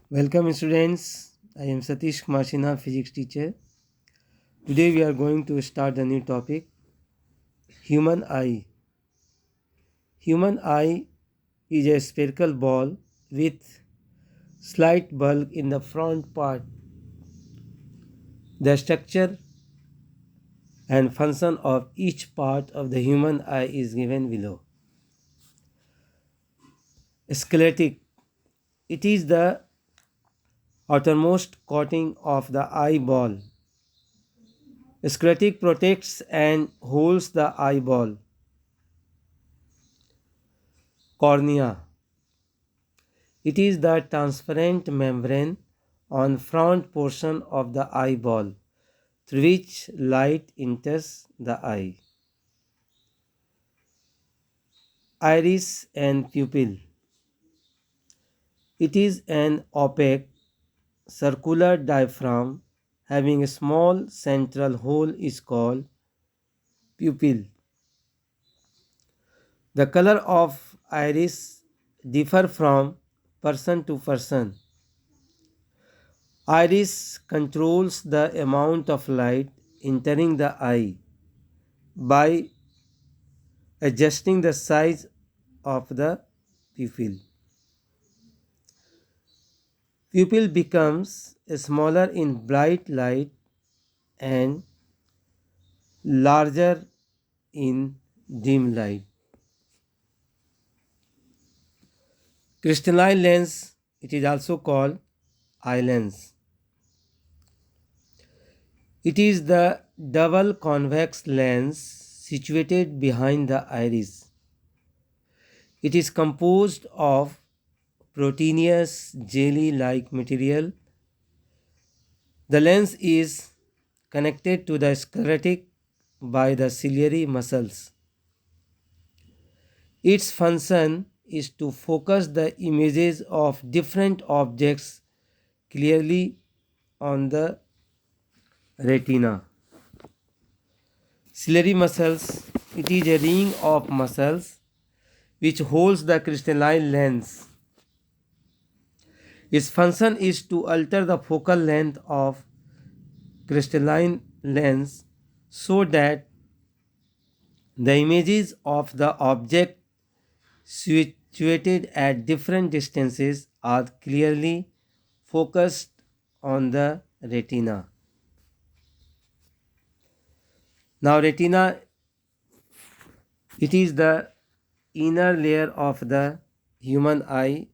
Welcome students. I am Satish Kumar Sinha, physics teacher. Today we are going to start a new topic, human eye. Human eye is a spherical ball with slight bulb in the front part. The structure and function of each part of the human eye is given below. Skeletic. It is the outermost coating of the eyeball. Sclerotic protects and holds the eyeball. Cornea. It is the transparent membrane on front portion of the eyeball through which light enters the eye. Iris and pupil. It is an opaque circular diaphragm having a small central hole is called pupil. The color of iris differ from person to person. Iris controls the amount of light entering the eye by adjusting the size of the pupil. Pupil becomes smaller in bright light and larger in dim light. Crystalline lens, it is also called eye lens. It is the double convex lens situated behind the iris. It is composed of proteinous jelly like material. The lens is connected to the sclerotic by the ciliary muscles. Its function is to focus the images of different objects clearly on the retina. Ciliary muscles, it is a ring of muscles which holds the crystalline lens. Its function is to alter the focal length of crystalline lens so that the images of the object situated at different distances are clearly focused on the retina. Now, retina, it is the inner layer of the human eye.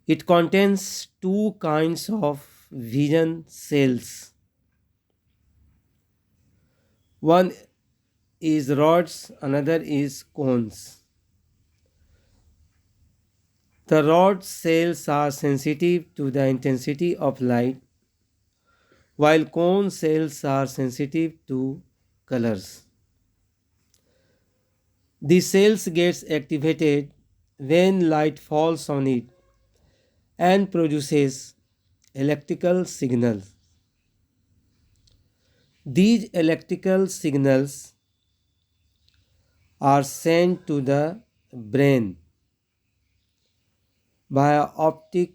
It contains two kinds of vision cells. One is rods, another is cones. The rod cells are sensitive to the intensity of light, while cone cells are sensitive to colors. The cells gets activated when light falls on it and produces electrical signals. These electrical signals are sent to the brain via optic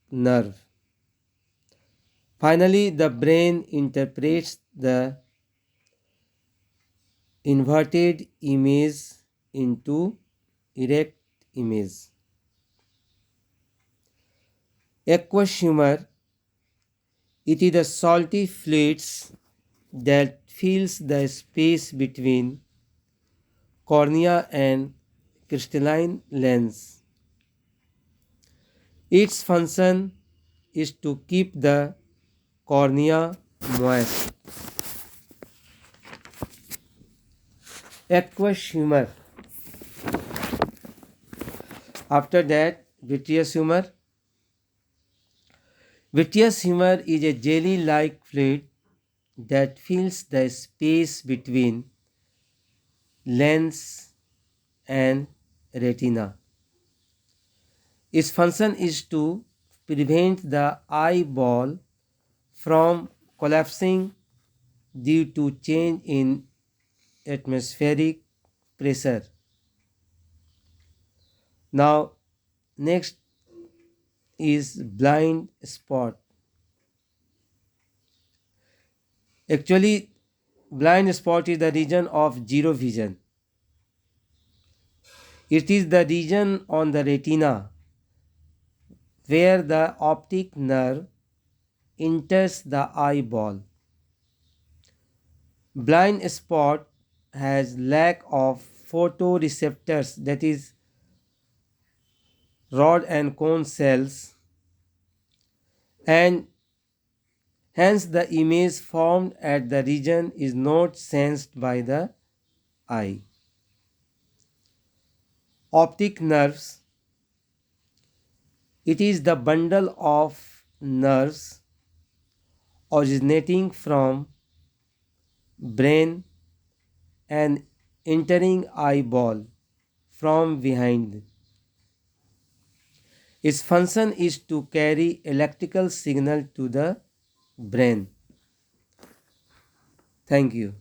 nerve. Finally, the brain interprets the inverted image into erect image. Aqueous humor, it is the salty fluids that fills the space between cornea and crystalline lens. Its function is to keep the cornea moist. Aqueous humor. After that, vitreous humor. Vitreous humor is a jelly-like fluid that fills the space between lens and retina. Its function is to prevent the eyeball from collapsing due to change in atmospheric pressure. Now, next is blind spot. Actually, blind spot is the region of zero vision. It is the region on the retina where the optic nerve enters the eyeball. Blind spot has lack of photoreceptors, that is rod and cone cells, and hence the image formed at the region is not sensed by the eye. Optic nerves, it is the bundle of nerves originating from brain and entering eyeball from behind. Its function is to carry electrical signal to the brain. Thank you.